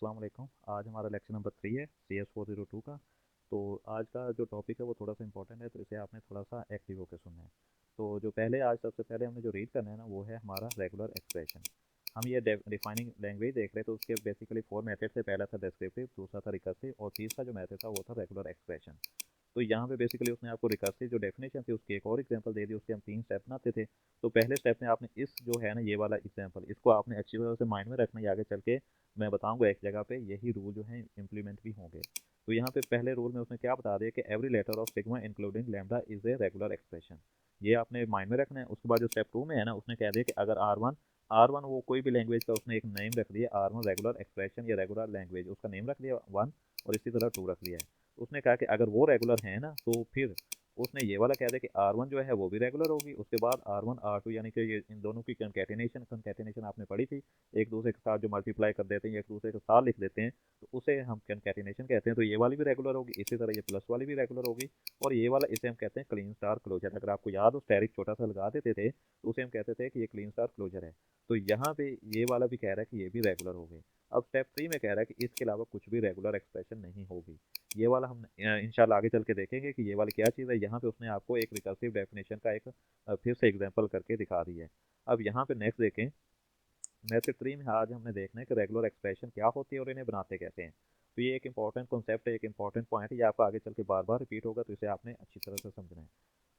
अस्सलाम वालेकुम। आज हमारा लेक्चर नंबर 3 है CS402 का। तो आज का जो टॉपिक है वो थोड़ा सा इंपॉर्टेंट है, तो इसे आपने थोड़ा सा एक्टिव होकर सुनना है। तो जो पहले आज सबसे पहले हमने जो रीड करना है ना, वो है हमारा रेगुलर एक्सप्रेशन। हम ये डिफाइनिंग लैंग्वेज देख रहे थे, तो उसके बेसिकली 4 मेथड थे। पहला था डिस्क्रिप्टिव, दूसरा था रिकर्सिव और तीसरा जो मेथड था वो था रेगुलर एक्सप्रेशन। तो यहाँ पे बेसिकली उसने आपको रिकर्सिव जो डेफिनेशन थी उसकी एक और एग्जांपल दे दी। उसके हम 3 स्टेप बनाते थे। तो पहले स्टेप में आपने इस जो है ना, ये वाला एग्जांपल, इसको आपने अच्छी तरह से माइंड में रखना है। आगे चल के मैं बताऊंगा एक जगह पे यही रूल जो है इम्प्लीमेंट भी होंगे। तो यहाँ पे पहले रूल में उसने क्या बता दिया कि every letter of sigma including lambda is a regular expression. ये आपने माइंड में रखना है। उसके बाद जो स्टेप 2 में है ना, उसने कह दिया कि अगर आर वन वो कोई भी लैंग्वेज का उसने एक नेम रख दिया, R1 रेगुलर एक्सप्रेशन या रेगुलर लैंग्वेज, उसका नेम रख दिया 1 और इसी तरह 2 रख दिया है। उसने कहा कि अगर वो रेगुलर है ना, तो फिर उसने ये वाला कह दिया कि R1 जो है वो भी रेगुलर होगी। उसके बाद R1 R2 यानी कि ये इन दोनों की कंकैटिनेशन आपने पढ़ी थी। एक दूसरे के साथ जो मल्टीप्लाई कर देते हैं, एक दूसरे के साथ लिख देते हैं, तो उसे हम कंकैटिनेशन कहते हैं। तो ये वाली भी रेगुलर होगी, इसी तरह ये प्लस वाली भी रेगुलर होगी। और ये वाला इसे हम कहते हैं क्लीन स्टार क्लोजर। अगर आपको याद हो, स्टेरिक छोटा सा लगा देते थे तो उसे हम कहते थे कि ये क्लीन स्टार क्लोजर है। तो यहाँ पे ये वाला भी कह रहा है कि ये भी रेगुलर हो गए। अब स्टेप 3 में कह रहा है कि इसके अलावा कुछ भी रेगुलर एक्सप्रेशन नहीं होगी। ये वाला हम इंशाल्लाह आगे चल के देखेंगे कि ये वाली क्या चीज़ है। यहाँ पे उसने आपको एक रिकर्सिव डेफिनेशन का एक फिर से एग्जांपल करके दिखा दी है। अब यहाँ पे नेक्स्ट देखें, मेथड 3 में आज हमने देखना है कि रेगुलर एक्सप्रेशन क्या होती है और इन्हें बनाते कैसे हैं। तो ये एक इंपॉर्टेंट कॉन्सेप्ट है, एक इंपॉर्टेंट पॉइंट है। ये आपको आगे चल के बार बार रिपीट होगा, तो इसे आपने अच्छी तरह से समझना है।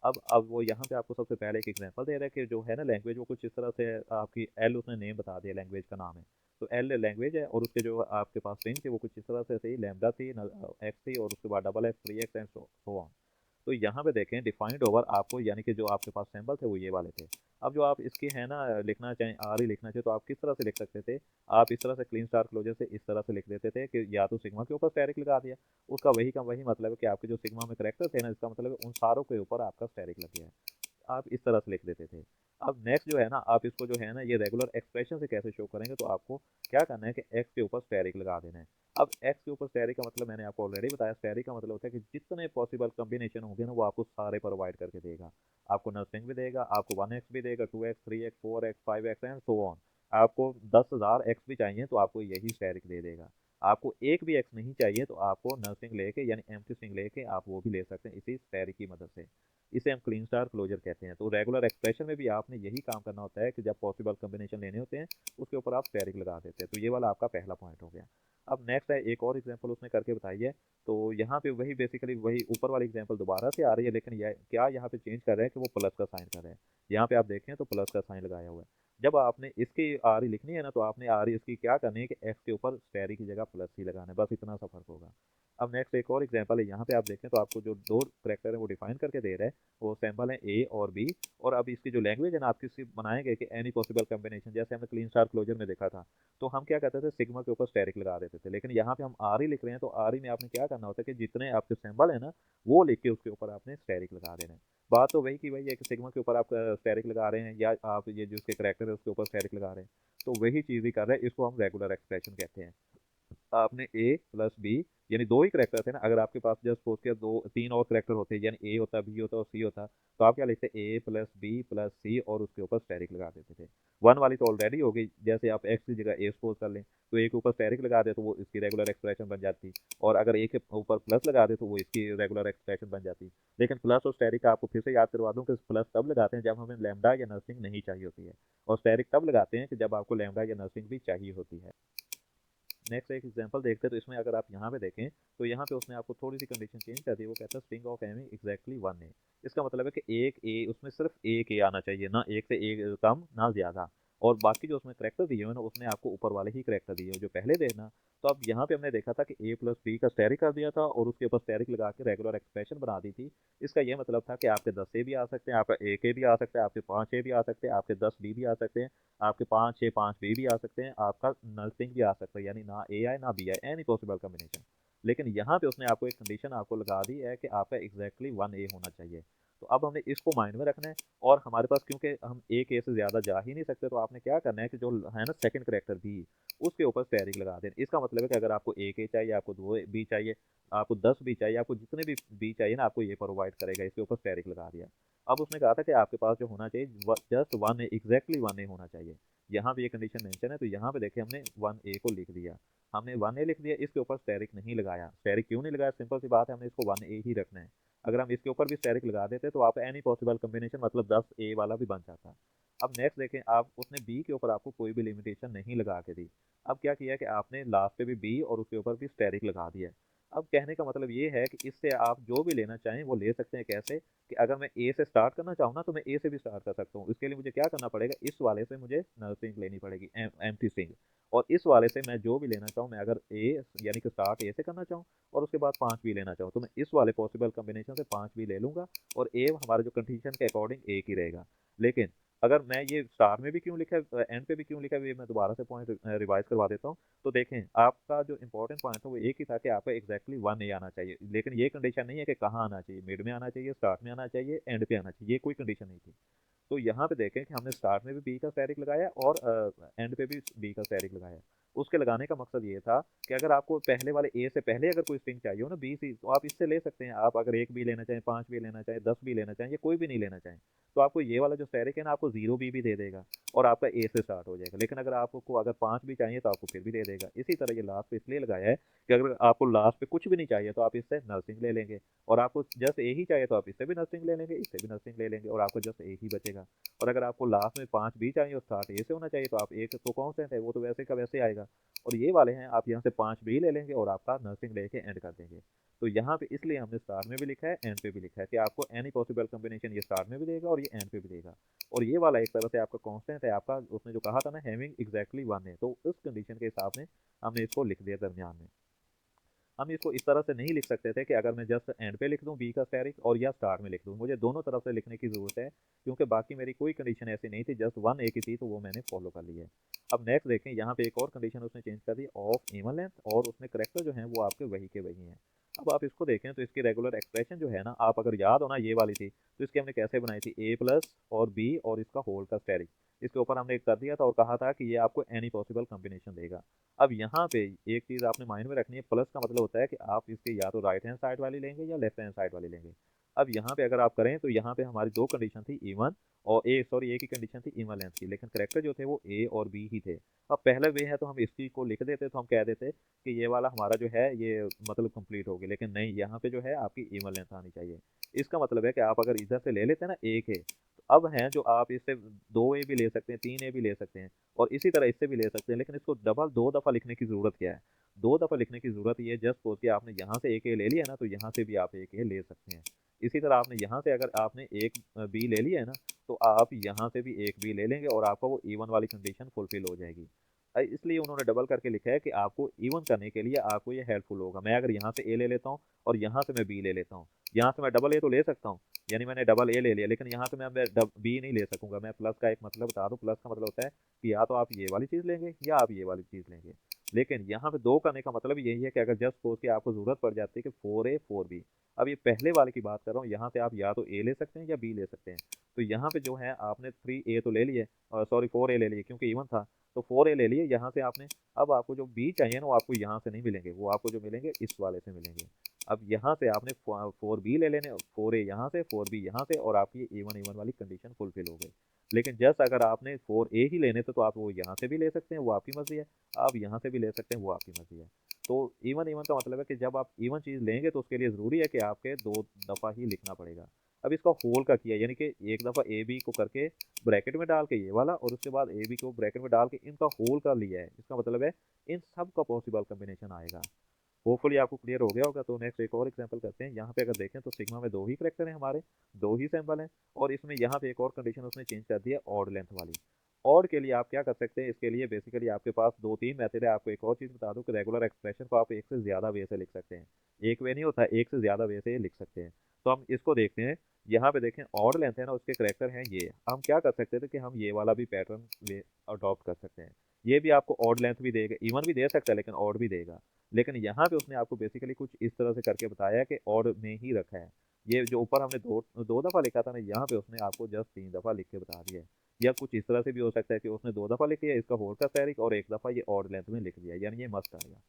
अब वो यहाँ पे आपको सबसे पहले एक एग्जांपल दे रहा है कि जो है ना लैंग्वेज, वो कुछ इस तरह से है। आपकी एल उसने नेम बता दिया, लैंग्वेज का नाम है। तो एल लैंग्वेज है और उसके जो आपके पास स्ट्रिंग थी वो कुछ इस तरह से थी। लैम्डा थी, एक्स थी और उसके बाद double x, 3x and so on. तो यहाँ पे देखें डिफाइंड ओवर आपको, यानी कि जो आपके पास सिंबल थे वो ये वाले थे। अब जो आप इसकी है ना लिखना चाहें, आर ही लिखना चाहे, तो आप किस तरह से लिख सकते थे? आप इस तरह से क्लीन स्टार क्लोजर से इस तरह से लिख देते थे कि या तो सिग्मा के ऊपर स्टैरिक लगा दिया, उसका वही का वही मतलब है कि आपके जो सिग्मा में करेक्टर थे ना, इसका मतलब है उन सारों के ऊपर आपका स्टैरिक लग गया है। आप इस तरह से लिख देते थे। अब नेक्स्ट जो है ना, आप इसको जो है ना ये रेगुलर एक्सप्रेशन से कैसे शो करेंगे, तो आपको क्या करना है कि एक्स के ऊपर स्टेरिक लगा देना है। अब एक्स के ऊपर स्टेरिक का मतलब मैंने आपको ऑलरेडी बताया। स्टेरिक का मतलब होता है कि जितने पॉसिबल कॉम्बिनेशन होंगे ना, वो आपको सारे प्रोवाइड करके देगा। आपको नर्सिंग भी देगा, आपको 1x भी देगा, 2x, 3x, 4x, 5x and so on. आपको 10,000 एक्स भी चाहिए तो आपको यही स्टेरिक दे देगा। आपको एक भी एक्स नहीं चाहिए तो आपको नर्सिंग लेके यानी एम्प्टी स्ट्रिंग लेके आप वो भी ले सकते हैं इसी स्टेरिक की मदद से। इसे हम क्लीन स्टार क्लोजर कहते हैं। तो रेगुलर एक्सप्रेशन में भी आपने यही काम करना होता है कि जब पॉसिबल कॉम्बिनेशन लेने होते हैं उसके ऊपर आप स्टेरिक लगा देते हैं। तो ये वाला आपका पहला पॉइंट हो गया। अब नेक्स्ट है, एक और एग्जांपल उसने करके बताई है। तो यहाँ पे वही बेसिकली वही ऊपर वाली एग्जांपल दोबारा से आ रही है, लेकिन यह क्या यहाँ पे चेंज कर रहे हैं कि वो प्लस का साइन कर रहे हैं। यहाँ पे आप देखें तो प्लस का साइन लगाया हुआ है। जब आपने इसकी आर लिखनी है ना, तो आपने आर इसकी क्या करनी है कि एक्स के ऊपर स्टेरिक की जगह प्लस ही लगाना है, बस इतना सा फर्क होगा। अब नेक्स्ट एक और एग्जांपल है। यहाँ पे आप देखें तो आपको जो दो करेक्टर है वो डिफाइन करके दे रहा है। वो सैम्पल है ए और बी। और अब इसकी जो लैंग्वेज है ना, आप किसी बनाएंगे कि एनी पॉसिबल कॉम्बिनेशन, जैसे हमने क्लीन स्टार क्लोजर में देखा था। तो हम क्या करते थे, सिग्मा के ऊपर स्टेरिक लगा देते थे। लेकिन यहाँ पे हम आर ही लिख रहे हैं, तो आर ही में आपने क्या करना होता है कि जितने आपके सैम्पल है ना, वो लिख के उसके ऊपर आपने स्टेरिक लगा देना है। बात तो वही की वही है कि सिग्मा के ऊपर आप स्टेरिक लगा रहे हैं या आप ये जो उसके करेक्टर है उसके ऊपर स्टेरिक लगा रहे हैं। तो वही चीज़ ही कर रहे हैं, इसको हम रेगुलर एक्सप्रेशन कहते हैं। आपने ए प्लस बी, यानी दो ही करेक्टर थे ना। अगर आपके पास जस्ट सपोज किया दो तीन और करेक्टर होते, यानी ए होता, बी होता और सी होता, तो आप क्या लिखते? ए प्लस बी प्लस सी और उसके ऊपर स्टेरिक लगा देते थे। वन वाली तो ऑलरेडी हो गई। जैसे आप एक्स की जगह ए सपोज कर लें, तो ए के ऊपर स्टेरिक लगा दे तो वो इसकी रेगुलर एक्सप्रेशन बन जाती। और अगर ए के ऊपर प्लस लगा दे तो वो इसकी रेगुलर एक्सप्रेशन बन जाती। लेकिन प्लस और स्टेरिक आपको फिर से याद करवा दूं कि प्लस तब लगाते हैं जब हमें लैम्डा या नर्सिंग नहीं चाहिए होती है, और स्टेरिक तब लगाते हैं कि जब आपको लैम्डा या नर्सिंग भी चाहिए होती है। नेक्स्ट एक एग्जांपल देखते हैं। तो इसमें अगर आप यहाँ पे देखें, तो यहाँ पे उसने आपको थोड़ी सी कंडीशन चेंज कर दी। वो कहता है स्ट्रिंग ऑफ एम एग्जैक्टली 1 ए। इसका मतलब है कि एक ए, उसमें सिर्फ एक ए आना चाहिए, ना एक से एक कम ना ज्यादा। और बाकी जो उसमें करेक्टर दिए हुए ना, उसने आपको ऊपर वाले ही करेक्टर दिए हुए जो पहले देना। तो अब यहाँ पे हमने देखा था कि ए प्लस बी का स्टेरिक कर दिया था और उसके ऊपर स्टेरिक लगा के रेगुलर एक्सप्रेशन बना दी थी। इसका ये मतलब था कि आपके 10 ए भी आ सकते हैं, आपका एक ए भी आ सकता है, आपके 5 ए भी आ सकते हैं, आपके 10 बी भी आ सकते हैं, आपके 5 6 5 बी भी आ सकते हैं, आपका नथिंग भी आ सकता है, यानी ना ए आए ना बी आए, एनी पॉसिबल कॉम्बिनेशन। लेकिन यहाँ पे उसने आपको एक कंडीशन आपको लगा दी है कि आपका एग्जैक्टली 1 ए होना चाहिए। तो अब हमने इसको माइंड में रखना है। और हमारे पास क्योंकि हम एक ए से ज्यादा जा ही नहीं सकते, तो आपने क्या करना है कि जो है ना सेकंड करेक्टर बी, उसके ऊपर स्टेरिक लगा देना। इसका मतलब है कि अगर आपको एक ए चाहिए, आपको दो बी चाहिए, आपको 10 बी चाहिए, आपको जितने भी बी चाहिए ना, आपको ये प्रोवाइड करेगा। इसके ऊपर स्टेरिक लगा दिया। अब उसने कहा था कि आपके पास जो होना चाहिए जस्ट 1 ए, एग्जैक्टली 1 ए होना चाहिए। यहाँ पे ये कंडीशन मेंशन है, तो यहाँ पे देखे हमने 1 ए को लिख दिया। हमने 1A लिख दिया, इसके ऊपर स्टेरिक नहीं लगाया। स्टेरिक क्यों नहीं लगाया? सिंपल सी बात है, हमने इसको 1A ही रखना है। अगर हम इसके ऊपर भी स्टेरिक लगा देते तो आप एनी पॉसिबल कम्बिनेशन मतलब 10A वाला भी बन जाता। अब नेक्स्ट देखें, आप उसने बी के ऊपर आपको कोई भी लिमिटेशन नहीं लगा के दी। अब क्या किया कि आपने लास्ट पे भी बी और उसके ऊपर भी स्टेरिक लगा दिया। अब कहने का मतलब ये है कि इससे आप जो भी लेना चाहें वो ले सकते हैं। कैसे? कि अगर मैं ए से स्टार्ट करना चाहूँ ना तो मैं ए से भी स्टार्ट कर सकता हूँ। इसके लिए मुझे क्या करना पड़ेगा, इस वाले से मुझे नल स्ट्रिंग लेनी पड़ेगी, एम्प्टी स्ट्रिंग। और इस वाले से मैं जो भी लेना चाहूँ, मैं अगर ए यानी कि स्टार्ट ए से करना चाहूँ और उसके बाद 5 भी लेना चाहूँ, तो मैं इस वाले पॉसिबल कम्बिनेशन से 5 भी ले लूँगा और ए हमारा जो कंडीशन के अकॉर्डिंग एक ही रहेगा। लेकिन अगर मैं ये स्टार में भी क्यों लिखा है, एंड पे भी क्यों लिखा है, ये मैं दोबारा से पॉइंट रिवाइज करवा देता हूँ। तो देखें, आपका जो इंपॉर्टेंट पॉइंट था वो एक ही था कि आपका एग्जैक्टली 1A आना चाहिए। लेकिन ये कंडीशन नहीं है कि कहाँ आना चाहिए, मिड में आना चाहिए, स्टार्ट में आना चाहिए, एंड पे आना चाहिए, ये कोई कंडीशन नहीं थी। तो यहाँ पे देखें कि हमने स्टार्ट में भी बी का स्टैटिक लगाया और एंड पे भी बी का स्टैटिक लगाया। उसके लगाने का मकसद ये था कि अगर आपको पहले वाले ए से पहले अगर कोई स्ट्रिंग चाहिए हो ना, बी सी, तो आप इससे ले सकते हैं। आप अगर एक भी लेना चाहें, 5 भी लेना चाहें, 10 भी लेना चाहें, या कोई भी नहीं लेना चाहें, तो आपको ये वाला जो स्टैटिक है ना, आपको 0 भी दे देगा और आपका ए से स्टार्ट हो जाएगा। लेकिन अगर आपको अगर 5 भी चाहिए तो आपको फिर भी दे देगा। इसी तरह ये लास्ट पे इसलिए लगाया है कि अगर आपको लास्ट पे कुछ भी नहीं चाहिए तो आप इससे नर्सिंग ले लेंगे, और आपको जस्ट ए ही चाहिए तो आप इससे भी नर्सिंग ले लेंगे, इससे भी नर्सिंग ले लेंगे, और आपको जस्ट ए ही बचेगा। और अगर आपको लास्ट में 5 भी चाहिए और स्टार्ट ए से होना चाहिए तो आप एक तो कॉन्स्टेंट है, वो तो वैसे का वैसे आएगा। और ये वाले हैं, आप यहाँ से 5 भी ले लेंगे और आपका नर्सिंग लेके एंड कर देंगे। तो यहाँ पे इसलिए हमने स्टार्ट में भी लिखा है, एंड पे भी लिखा है कि आपको एनी पॉसिबल कम्बिनेशन ये स्टार्ट में भी देगा और ये एंड पे भी देगा। और ये वाला एक तरह से आपका कांस्टेंट है, आपका उसने जो कहा था ना हैविंग एग्जैक्टली 1 है, तो उस कंडीशन के हिसाब से हमने इसको लिख दिया दरमियान में। हम इसको इस तरह से नहीं लिख सकते थे कि अगर मैं जस्ट एंड पे लिख दूं बी का स्टेरिक और या स्टार्ट में लिख दूं। मुझे दोनों तरफ से लिखने की ज़रूरत है, क्योंकि बाकी मेरी कोई कंडीशन ऐसी नहीं थी, जस्ट 1A की थी, तो वो मैंने फॉलो कर ली है। अब नेक्स्ट देखें, यहाँ पे एक और कंडीशन उसने चेंज कर दी, ऑफ इवन लेंथ, और उसने करेक्टर जो है वो आपके वही के वही हैं। अब आप इसको देखें तो इसकी रेगुलर एक्सप्रेशन जो है ना, आप अगर याद हो ना ये वाली थी, तो इसकी हमने कैसे बनाई थी, ए प्लस और बी और इसका होल का स्टेरिक, इसके ऊपर हमने कर दिया था और कहा था कि ये आपको एनी पॉसिबल कॉम्बिनेशन देगा। अब यहाँ पे एक चीज़ आपने माइंड में रखनी है, प्लस का मतलब होता है कि आप इसके या तो राइट हैंड साइड वाली लेंगे या लेफ्ट हैंड साइड वाली लेंगे। अब यहाँ पे अगर आप करें तो यहाँ पे हमारी दो कंडीशन थी, इवन और ए सॉरी ए की कंडीशन थी इवन लेंथ की, लेकिन करेक्टर जो थे वो ए और बी ही थे। अब पहले वे है तो हम इस चीज़ को लिख देते तो हम कह देते कि ये वाला हमारा जो है ये मतलब कंप्लीट हो गया, लेकिन नहीं, यहाँ पे जो है आपकी इवन लेंथ आनी चाहिए। इसका मतलब है कि आप अगर इधर से ले लेते हैं ना एक है, तो अब हैं जो आप इससे 2A भी ले सकते हैं, 3A भी ले सकते हैं, और इसी तरह इससे भी ले सकते हैं। लेकिन इसको डबल 2 दफ़ा लिखने की ज़रूरत क्या है? 2 दफ़ा लिखने की ज़रूरत ये जस्ट सपोज कि आपने यहाँ से एक ए ले लिया ना, तो यहाँ से भी आप एक ए ले सकते हैं। इसी तरह आपने यहाँ से अगर आपने एक बी ले लिया है ना, तो आप यहाँ से भी एक बी ले लेंगे और आपका वो इवन वाली कंडीशन फुलफिल हो जाएगी। इसलिए उन्होंने डबल करके लिखा है कि आपको इवन करने के लिए आपको ये हेल्पफुल होगा। मैं अगर यहाँ से ए ले लेता हूँ और यहाँ से मैं बी ले लेता हूँ, यहाँ से मैं डबल ए तो ले सकता हूँ, यानी मैंने डबल ए ले लिया, लेकिन यहाँ से मैं बी नहीं ले सकूंगा। मैं प्लस का एक मतलब बता दूं, प्लस का मतलब होता है कि या तो आप ये वाली चीज़ लेंगे या आप ये वाली चीज़ लेंगे। लेकिन यहाँ पे दो करने का मतलब यही है कि अगर जस्ट सपोज कि आपको ज़रूरत पड़ जाती है कि 4A 4B, अब ये पहले वाले की बात कर रहा हूँ, यहाँ से आप या तो ए ले सकते हैं या बी ले सकते हैं। तो यहाँ पे जो है आपने 3A तो ले लिए, सॉरी 4A ले लिए क्योंकि इवन था, तो 4A ले लिए यहाँ से आपने। अब आपको जो बी चाहिए ना वो आपको यहाँ से नहीं मिलेंगे, वो आपको जो मिलेंगे इस वाले से मिलेंगे। अब यहाँ से आपने 4B ले लेने, 4A यहाँ से, 4B यहाँ से, और आपकी इवन इवन वाली कंडीशन फुलफिल हो गई। लेकिन जस्ट अगर आपने 4A ही लेने थे तो आप वो यहाँ से भी ले सकते हैं, वो आपकी मर्जी है, आप यहाँ से भी ले सकते हैं, वो आपकी मर्जी है। तो इवन इवन का मतलब है कि जब आप इवन चीज़ लेंगे तो उसके लिए ज़रूरी है कि आपके 2 दफ़ा ही लिखना पड़ेगा। अब इसका होल का किया, यानी कि एक दफ़ा ए बी को करके ब्रैकेट में डाल के ये वाला, और उसके बाद ए बी को ब्रैकेट में डाल के इनका होल का लिया है। इसका मतलब है इन सब का पॉसिबल कम्बिनेशन आएगा। होपफुली आपको क्लियर हो गया होगा। तो नेक्स्ट एक और एग्जांपल करते हैं। यहाँ पे अगर देखें तो सिग्मा में 2 ही करेक्टर हैं हमारे, 2 ही सैंपल हैं, और इसमें यहाँ पे एक और कंडीशन उसने चेंज कर दिया ऑड लेंथ वाली। ऑड के लिए आप क्या कर सकते हैं, इसके लिए बेसिकली आपके पास 2-3 मेथड है। आपको एक और चीज़ बता दूं कि रेगुलर एक्सप्रेशन को आप एक से ज़्यादा वे से लिख सकते हैं, एक वे नहीं होता, एक से ज़्यादा वे से लिख सकते हैं। तो हम इसको देखते हैं। यहाँ पे देखें ऑड लेंथ है ना, उसके करेक्टर हैं ये। हम क्या कर सकते थे कि हम ये वाला भी पैटर्न वे अडॉप्ट कर सकते हैं। ये भी आपको ऑड लेंथ भी देगा, इवन भी दे सकता है लेकिन ऑड भी देगा। लेकिन यहाँ पे उसने आपको बेसिकली कुछ इस तरह से करके बताया है कि ऑड में ही रखा है। ये जो ऊपर हमने दो दो दफ़ा लिखा था ना, यहाँ पे उसने आपको जस्ट 3 दफ़ा लिख के बता दिया है। या कुछ इस तरह से भी हो सकता है कि उसने 2 दफ़ा लिख दिया इसका होल का तहरीक, और एक दफ़ा ये ऑड लेंथ में लिख दिया, यानी ये मस्ट आएगा।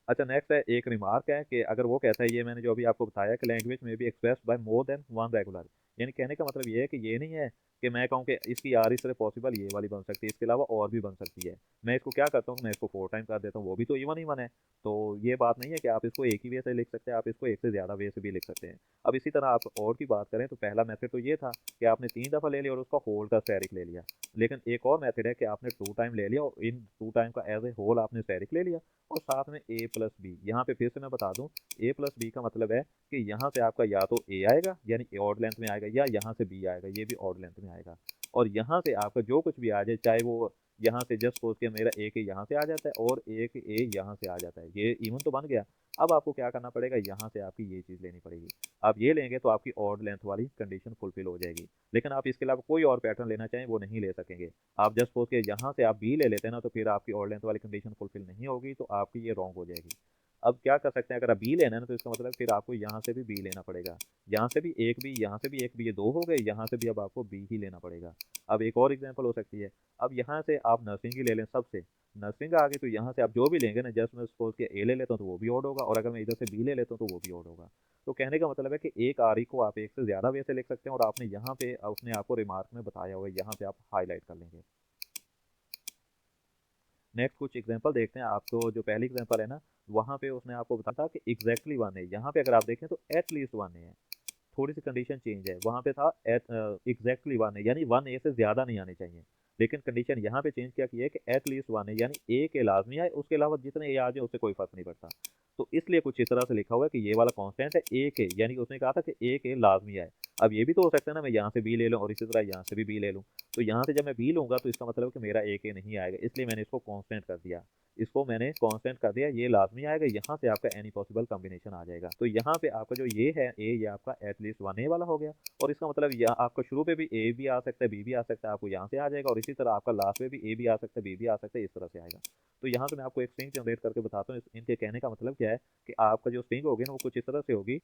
अच्छा नेक्स्ट है, एक रिमार्क है कि अगर वो कहता है, ये मैंने जो अभी आपको बताया कि लैंग्वेज में भी express bye more than one regular, यानी कहने का मतलब ये है कि ये नहीं है कि मैं कहूँ कि इसकी आर इस तरह पॉसिबल ये वाली बन सकती है, इसके अलावा और भी बन सकती है। मैं इसको क्या करता हूँ, मैं इसको 4 टाइम कर देता हूँ, वो भी तो इवन ही वन है। तो ये बात नहीं है कि आप इसको एक ही वे से लिख सकते हैं, आप इसको एक से ज़्यादा वे से भी लिख सकते हैं। अब इसी तरह आप और की बात करें तो पहला मेथड तो ये था कि आपने 3 दफ़ा ले लिया और उसका होल का स्टेरिक ले लिया। लेकिन एक और मेथड है कि आपने 2 टाइम ले लिया और इन 2 टाइम का एज ए होल आपने स्टेरिक ले लिया और साथ में a प्लस बी। यहाँ पे फिर से मैं बता दूँ, a प्लस बी का मतलब है कि यहाँ से आपका या तो a आएगा यानी ऑड लेंथ में आएगा, या यहाँ से b आएगा, ये भी ऑड लेंथ में आएगा। और यहाँ से आपका जो कुछ भी आ जाए, चाहे वो यहाँ से जस्ट सोच के मेरा एक यहाँ से आ जाता है और एक ए यहाँ से आ जाता है, ये इवन तो बन गया। अब आपको क्या करना पड़ेगा, यहाँ से आपकी ये चीज़ लेनी पड़ेगी। आप ये लेंगे तो आपकी ऑड लेंथ वाली कंडीशन फुलफिल हो जाएगी। लेकिन आप इसके अलावा कोई और पैटर्न लेना चाहें वो नहीं ले सकेंगे। आप जस्ट सोच के यहाँ से आप बी ले लेते हैं ना, तो फिर आपकी ऑड लेंथ वाली कंडीशन फुलफिल नहीं होगी, तो आपकी ये रॉन्ग हो जाएगी। अब क्या कर सकते हैं, अगर आप बी लेना है ना, तो इसका मतलब फिर आपको यहाँ से भी बी लेना पड़ेगा, यहाँ से भी एक बी, यहाँ से भी एक बी, ये 2 हो गए, यहाँ से भी अब आपको बी ही लेना पड़ेगा। अब एक और एग्जांपल हो सकती है, अब यहाँ से आप नर्सिंग ही ले लें सबसे, नर्सिंग आ गई तो यहाँ से आप जो भी लेंगे ना, जस्ट मैं सपोज के ए ले लेता हूँ तो वो भी ऑड होगा, और अगर मैं इधर से बी ले लेता हूँ तो वो भी ऑड होगा। तो कहने का मतलब है कि एक आर ई को आप एक से ज़्यादा वे से लिख सकते हैं, और आपने यहाँ पे उसने आपको रिमार्क में बताया हुआ है, यहाँ पे आप हाईलाइट कर लेंगे। नेक्स्ट कुछ एग्जांपल देखते हैं। आपको जो पहली एग्जांपल है ना, वहाँ पे उसने आपको बताया था कि एग्जैक्टली वन है, यहाँ पे अगर आप देखें तो एटलीस्ट वन है। थोड़ी सी कंडीशन चेंज है, वहाँ पे था एग्जैक्टली वन है, यानी वन ए से ज़्यादा नहीं आने चाहिए। लेकिन कंडीशन यहाँ पे चेंज क्या की है कि एट लीस्ट वन है, यानी ए के लाजमी आए, उसके अलावा जितने ए आ जाए उससे कोई फर्क नहीं पड़ता। तो इसलिए कुछ इस तरह से लिखा हुआ है कि ये वाला कांस्टेंट है ए के, यानी उसने कहा था कि ए के लाजमी आए। अब ये भी तो हो सकता है ना, मैं यहाँ से बी ले लूँ और इसी तरह यहाँ से भी बी ले लूँ। तो यहाँ से जब मैं बी लूँगा तो इसका मतलब है कि मेरा ए के नहीं आएगा, इसलिए मैंने इसको कांस्टेंट कर दिया। इसको मैंने कांस्टेंट कर दिया, ये लाजमी आएगा, यहाँ से आपका एनी पॉसिबल कॉम्बिनेशन आ जाएगा। तो यहाँ पे आपका जो ये है ए, ये आपका एटलीस्ट वन ए वाला हो गया। और इसका मतलब यहाँ आपका शुरू पे भी ए भी आ सकता है, बी भी आ सकता है, आपको यहाँ से आ जाएगा, और इसी तरह आपका लास्ट में भी ए भी आ सकता है, बी भी आ सकता है, इस तरह से आएगा। तो यहाँ से मैं आपको एक स्ट्रिंग जनरेट करके बताता हूँ, इनके कहने का मतलब क्या है कि आपका जो स्ट्रिंग होगी ना, वो कुछ इस तरह से होगी।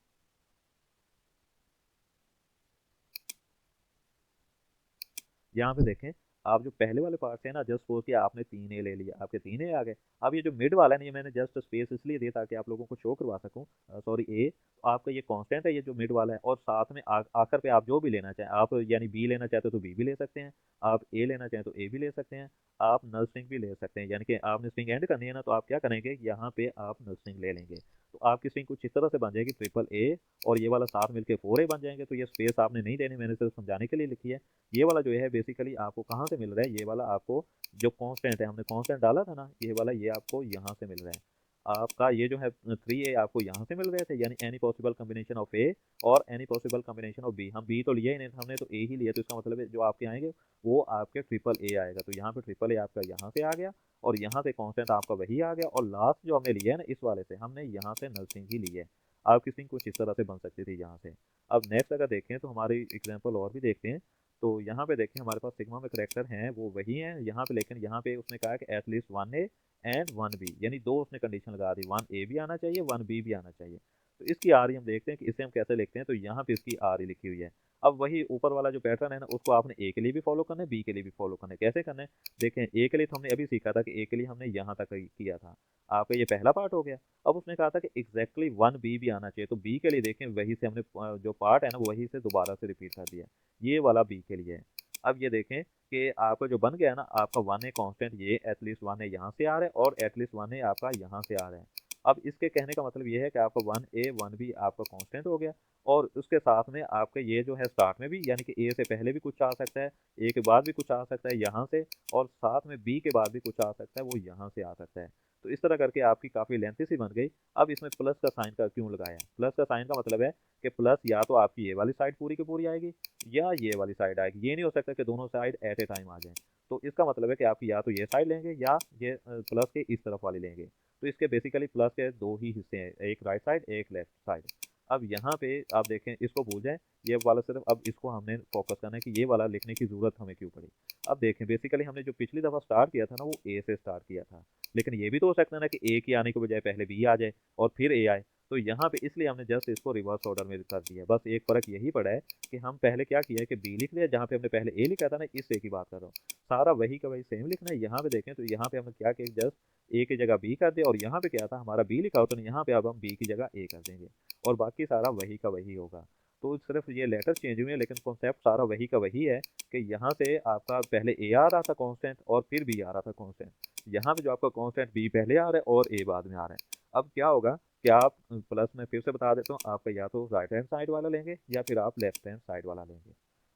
यहाँ पे देखें, आप जो पहले वाले पार्ट से है ना, जस्ट सपोज कि आपने 3 ए ले लिया, आपके 3 ए आ गए। अब ये जो मिड वाला है ना, ये मैंने जस्ट स्पेस इसलिए दिया ताकि आप लोगों को शो करवा सकूं, सॉरी ए। तो आपका ये कांस्टेंट है, ये जो मिड वाला है, और साथ में आखिर पे आप जो भी लेना चाहें, आप यानी बी लेना चाहते हो तो बी भी ले सकते हैं, आप ए लेना चाहें तो ए भी ले सकते हैं, आप नल स्ट्रिंग भी ले सकते हैं। यानी कि आपने स्ट्रिंग एंड करनी है ना, तो आप क्या करेंगे, यहाँ पे आप नल स्ट्रिंग ले लेंगे। तो आपकी स्ट्रिंग कुछ इस तरह से बन जाएगी, ट्रिपल ए और ये वाला साथ मिलकर 4 ए बन जाएंगे। तो ये स्पेस आपने नहीं देनी, मैंने सिर्फ समझाने के लिए लिखी है। ये वाला जो है बेसिकली आपको कहाँ से मिल रहा है, ये वाला आपको जो कांस्टेंट है, हमने कांस्टेंट डाला था ना, ये वाला ये आपको यहाँ से मिल रहा है। आपका ये जो है 3 ए आपको यहाँ से मिल रहे थे, यानी एनी पॉसिबल कॉम्बिनेशन ऑफ ए और any possible combination of b. हम बी तो लिया ही नहीं था हमने, तो ए ही लिया, तो इसका मतलब है जो आपके आएंगे वो आपके ट्रिपल ए आएगा। तो यहाँ पे ट्रिपल ए आपका यहाँ से आ गया, और यहाँ से कांस्टेंट आपका वही आ गया, और लास्ट जो हमने लिया है ना इस वाले से, हमने यहाँ से नल स्ट्रिंग ही ली है। आपकी स्ट्रिंग कुछ इस तरह से बन सकती थी यहाँ से। अब नेक्स्ट अगर देखें तो हमारी एग्जाम्पल और भी देखते हैं। तो यहाँ पे देखें, हमारे पास सिग्मा में करेक्टर हैं वो वही हैं यहाँ पे, लेकिन यहाँ पे उसने कहा कि at least one a and one b, यानी 2 उसने कंडीशन लगा दी, वन ए भी आना चाहिए, वन बी भी आना चाहिए। तो इसकी आर ही हम देखते हैं कि इसे हम कैसे लिखते हैं। तो यहाँ पे इसकी आर ही लिखी हुई है। अब वही ऊपर वाला जो पैटर्न है ना, उसको आपने ए के लिए भी फॉलो करना है, बी के लिए भी फॉलो करना है। कैसे करना है देखें, ए के लिए तो हमने अभी सीखा था कि ए के लिए हमने यहाँ तक किया था, आपका ये पहला पार्ट हो गया। अब उसने कहा था कि एग्जैक्टली वन बी भी आना चाहिए, तो बी के लिए देखें वही से हमने जो पार्ट है ना वही से दोबारा से रिपीट कर दिया, ये वाला बी के लिए है। अब ये देखें कि आपका जो बन गया ना, आपका वन ए कांस्टेंट, ये एटलीस्ट वन ए यहाँ से आ रहा है और एटलीस्ट वन ए आपका यहाँ से आ रहा है। अब इसके कहने का मतलब ये है कि आपका वन ए वन बी आपका कांस्टेंट हो गया, और उसके साथ में आपका ये जो है स्टार्ट में भी, यानी कि ए से पहले भी कुछ आ सकता है, ए के बाद भी कुछ आ सकता है यहाँ से, और साथ में बी के बाद भी कुछ आ सकता है, वो यहाँ से आ सकता है। तो इस तरह करके आपकी काफ़ी लेंथी सी बन गई। अब इसमें प्लस का साइन का क्यों लगाया, प्लस का साइन का मतलब है कि प्लस या तो आपकी ये वाली साइड पूरी की पूरी आएगी या ये वाली साइड आएगी, ये नहीं हो सकता कि दोनों साइड एट ए टाइम आ जाए। तो इसका मतलब है कि आपकी या तो ये साइड लेंगे या ये प्लस के इस तरफ वाली लेंगे। तो इसके बेसिकली प्लस के 2 ही हिस्से हैं, एक राइट साइड एक लेफ्ट साइड। अब यहाँ पे आप देखें, इसको भूल जाएं, ये वाला सिर्फ अब इसको हमने फोकस करना है कि ये वाला लिखने की ज़रूरत हमें क्यों पड़ी। अब देखें बेसिकली हमने जो पिछली दफ़ा स्टार्ट किया था ना, वो ए से स्टार्ट किया था, लेकिन ये भी तो हो सकता है ना कि ए की आने के बजाय पहले बी आ जाए और फिर ए आए। तो यहाँ पे इसलिए हमने जस्ट इसको रिवर्स ऑर्डर में कर दिया। बस एक फ़र्क यही पड़ा है कि हम पहले क्या किया है कि बी लिख लिया, जहाँ पे हमने पहले ए लिखा था ना, इस ए की बात कर रहा हूँ, सारा वही का वही सेम लिखना है। यहाँ पे देखें तो यहाँ पे हमने क्या किया, जस्ट ए की जगह बी कर दिया, और यहाँ पे क्या था हमारा बी लिखा होता है, यहाँ पे अब हम बी की जगह ए कर देंगे, और बाकी सारा वही का वही होगा। तो सिर्फ ये लेटर चेंज हुए हैं, लेकिन कॉन्सेप्ट सारा वही का वही है कि यहाँ से आपका पहले ए आ रहा था कांस्टेंट और फिर बी आ रहा था कांस्टेंट। यहाँ पे जो आपका कांस्टेंट बी पहले आ रहा है और ए बाद में आ रहा है। अब क्या होगा कि आप प्लस में फिर से बता देता हूँ, आपका या तो राइट हैंड साइड वाला लेंगे या फिर आप लेफ्ट हैंड साइड वाला लेंगे।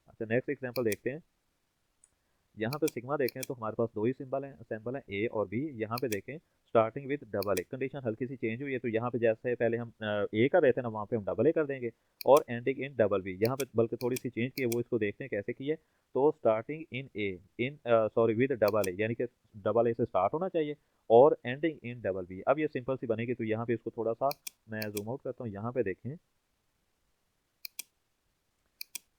अच्छा, नेक्स्ट एग्जांपल देखते हैं। यहाँ पे सिग्मा देखें तो हमारे पास दो ही सैंपल हैं ए और बी। यहाँ पे देखें starting with double A, condition हल्की सी चेंज हुई है, तो यहाँ पे जैसे पहले हम ए कर रहे थे ना, वहाँ पे हम डबल ए कर देंगे। और एंडिंग इन डबल बी, यहाँ पे बल्कि थोड़ी सी चेंज की है, वो इसको देखते हैं कैसे की है। तो starting in A in sorry with double ए, यानी कि डबल ए से स्टार्ट होना चाहिए और एंडिंग इन डबल बी। अब ये सिंपल सी बनेगी, तो यहाँ पे इसको थोड़ा सा मैं जूम आउट करता हूँ। यहाँ पे देखें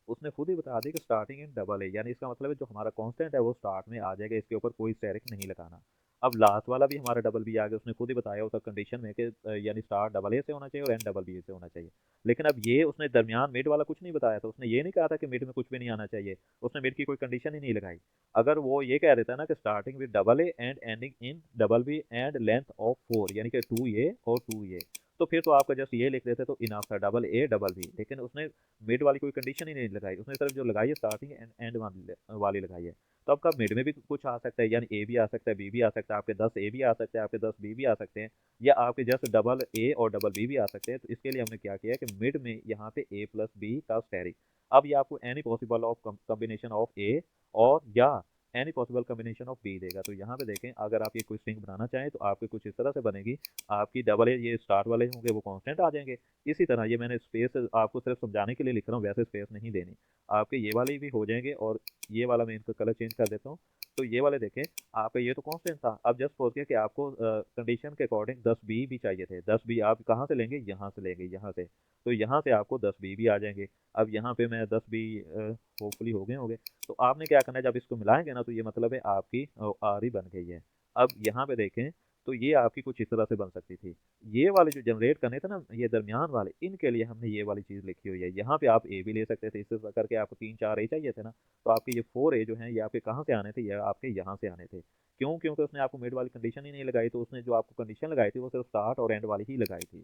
उसने खुद ही बता दी कि स्टार्टिंग इन डबल ए, यानी इसका मतलब है जो हमारा कांस्टेंट है वो स्टार्ट में आ जाएगा, इसके ऊपर कोई स्टेरिक नहीं लगाना। अब लास्ट वाला भी हमारा डबल बी आ गया, उसने खुद ही बताया होता कंडीशन में कि यानी स्टार्ट डबल ए से होना चाहिए और एंड डबल बी से होना चाहिए। लेकिन अब ये उसने दरमियान मिड वाला कुछ नहीं बताया था, उसने ये नहीं कहा था कि मिड में कुछ भी नहीं आना चाहिए, उसने मिड की कोई कंडीशन ही नहीं लगाई। अगर वो ये कह देता ना कि starting with double a and ending in double b and length of 4, यानी कि 2a और 2a, तो फिर तो आपका जस्ट ये लिख देते तो इनफ था, डबल ए डबल बी। लेकिन उसने मिड वाली कोई कंडीशन ही नहीं लगाई, उसने सिर्फ जो लगाई है स्टार्टिंग एंड एंड वाली लगाई है। तो आपका मिड में भी कुछ आ सकता है, यानी ए भी आ सकता है, बी भी आ सकता है, आपके 10 ए भी आ सकते हैं, आपके 10 बी भी आ सकते हैं, या आपके जस्ट डबल ए और डबल बी भी आ सकते हैं। तो इसके लिए हमने क्या किया है कि मिड में यहाँ पे ए प्लस बी का स्टेरिक। अब ये आपको any possible of combination of ए और या any possible combination of B देगा। तो यहाँ पे देखें, अगर आप ये कोई स्ट्रिंग बनाना चाहें तो आपकी कुछ इस तरह से बनेगी। आपकी डबल ए ये स्टार्ट वाले होंगे वो कांस्टेंट आ जाएंगे। इसी तरह ये मैंने स्पेस आपको सिर्फ समझाने के लिए लिख रहा हूँ, वैसे स्पेस नहीं देनी। आपके ये वाले भी हो जाएंगे, और ये वाला मैं इनका कलर चेंज कर देता हूँ। तो ये वाले देखें, आपका ये तो कांस्टेंट था, अब जस्ट सपोज किया कि आपको कंडीशन के अकॉर्डिंग 10 बी भी चाहिए थे। 10 बी आप कहाँ से लेंगे, यहाँ से लेंगे, यहाँ से। तो यहाँ से आपको 10 बी भी आ जाएंगे। अब यहाँ पे मैं 10 बी होपफुली हो गए होंगे। तो आपने क्या करना है, जब इसको मिलाएंगे ना, तो ये मतलब है आपकी आर ही बन गई है। अब यहाँ पे देखें तो ये आपकी कुछ इस तरह से बन सकती थी। ये वाले जो जनरेट करने थे ना, ये दरमियान वाले, इनके लिए हमने ये वाली चीज़ लिखी हुई है। यहाँ पे आप ए भी ले सकते थे, इससे करके आपको 3 4 ए चाहिए थे ना, तो आपके ये 4 ए जो हैं ये आपके कहाँ से आने थे, ये आपके यहाँ से आने थे। क्यों? क्योंकि उसने आपको मिड वाली कंडीशन ही नहीं लगाई, तो उसने जो आपको कंडीशन लगाई थी वो सिर्फ स्टार्ट और एंड वाली ही लगाई थी।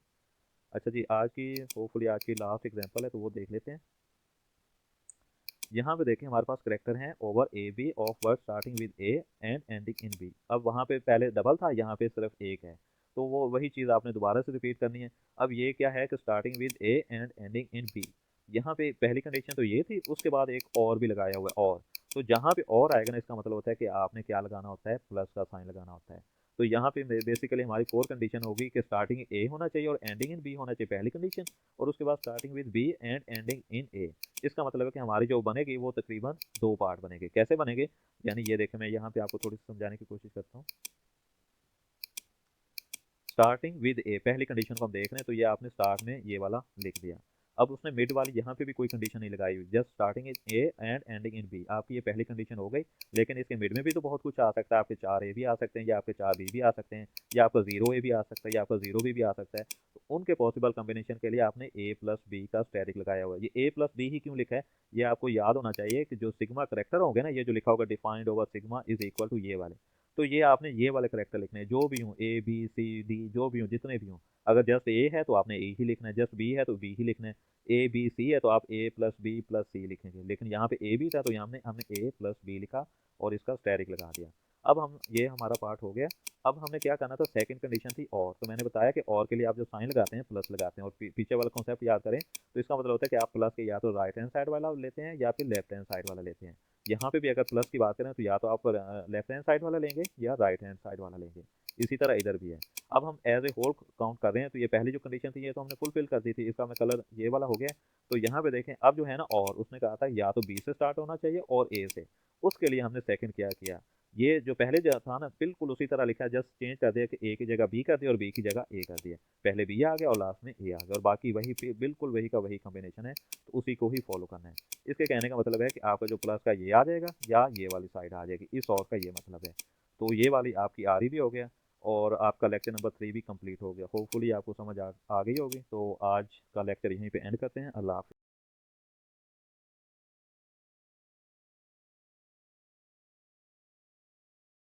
अच्छा जी, आज की होपफुली आज की लास्ट एग्जाम्पल है, तो वो देख लेते हैं। यहाँ पे देखें हमारे पास करेक्टर हैं over a b of word starting with a and ending in b. अब वहाँ पे पहले डबल था, यहाँ पे सिर्फ एक है, तो वो वही चीज़ आपने दोबारा से रिपीट करनी है। अब ये क्या है कि starting with a and ending in b, यहाँ पे पहली कंडीशन तो ये थी, उसके बाद एक और भी लगाया हुआ है। और तो जहाँ पे और आएगा ना, इसका मतलब होता है कि आपने क्या लगाना होता है, प्लस का साइन लगाना होता है। तो यहाँ पे बेसिकली हमारी 4 कंडीशन होगी कि स्टार्टिंग ए होना चाहिए और एंडिंग इन बी होना चाहिए, पहली कंडीशन। और उसके बाद starting with B and ending in A. इसका मतलब है कि हमारी जो बनेगी वो तकरीबन 2 पार्ट बनेंगे। कैसे बनेंगे, यानी ये देखें, मैं यहाँ पे आपको थोड़ी सी समझाने की कोशिश करता हूँ। स्टार्टिंग विद ए, पहली कंडीशन को हम देख रहे हैं, तो ये आपने स्टार्ट में ये वाला लिख दिया। अब उसने मिड वाली यहाँ पे भी कोई कंडीशन नहीं लगाई हुई, just starting in a and ending in b, आपकी ये पहली कंडीशन हो गई। लेकिन इसके मिड में भी तो बहुत कुछ आ सकता है, आपके 4 ए भी आ सकते हैं, या आपके 4 बी भी आ सकते हैं, या आपका 0 ए भी आ सकता है, या आपका 0 बी भी आ सकता है। तो उनके पॉसिबल कॉम्बिनेशन के लिए आपने ए प्लस बी का स्टेरिक लगाया हुआ है। ये ए प्लस बी ही क्यों लिखा है, ये आपको याद होना चाहिए कि जो सिग्मा करेक्टर होंगे ना, ये जो लिखा होगा defined over sigma is equal to ये वाले, तो ये आपने ये वाले करेक्टर लिखने हैं, जो भी हों, ए बी सी डी जो भी हों, जितने भी हों। अगर जस्ट ए है तो आपने ए ही लिखना है, जस्ट बी है तो बी ही लिखना है, ए बी सी है तो आप ए प्लस बी प्लस सी लिखेंगे। लेकिन यहाँ पे ए भी था, तो यहाँ हमने ए प्लस बी लिखा और इसका स्टेरिक लगा दिया। अब हम ये हमारा पार्ट हो गया। अब हमने क्या करना था, सेकंड कंडीशन थी और, तो मैंने बताया कि और के लिए आप जो साइन लगाते हैं प्लस लगाते हैं, और पीछे वाला कॉन्सेप्ट याद करें, तो इसका मतलब होता है कि आप प्लस के या तो राइट हैंड साइड वाला लेते हैं या फिर लेफ्ट हैंड साइड वाला लेते हैं। यहाँ पे भी अगर प्लस की बात करें तो या तो आप लेफ्ट हैंड साइड वाला लेंगे या राइट हैंड साइड वाला लेंगे। इसी तरह इधर भी है। अब हम एज ए होल काउंट कर रहे हैं, तो ये पहली जो कंडीशन थी ये तो हमने फुलफिल कर दी थी, इसका मैं कलर ये वाला हो गया। तो यहाँ पे देखें, अब जो है ना, और उसने कहा था या तो बी से स्टार्ट होना चाहिए और ए से, उसके लिए हमने सेकंड क्या किया, ये जो पहले जो था ना बिल्कुल उसी तरह लिखा, जस्ट चेंज कर दिया कि ए की जगह बी कर दिया और बी की जगह ए कर दिया। पहले बी आ गया और लास्ट में ए आ गया, और बाकी वही बिल्कुल वही का वही कॉम्बिनेशन है, तो उसी को ही फॉलो करना है। इसके कहने का मतलब है कि आपका जो प्लस का ये आ जाएगा या ये वाली साइड आ जाएगी, इस और का ये मतलब है। तो ये वाली आपकी आ रही भी हो गया, और आपका लेक्चर नंबर 3 भी कंप्लीट हो गया। होपफुली आपको समझ आ गई होगी। तो आज का लेक्चर यहीं पे एंड करते हैं। अल्लाह हाफ़िज़।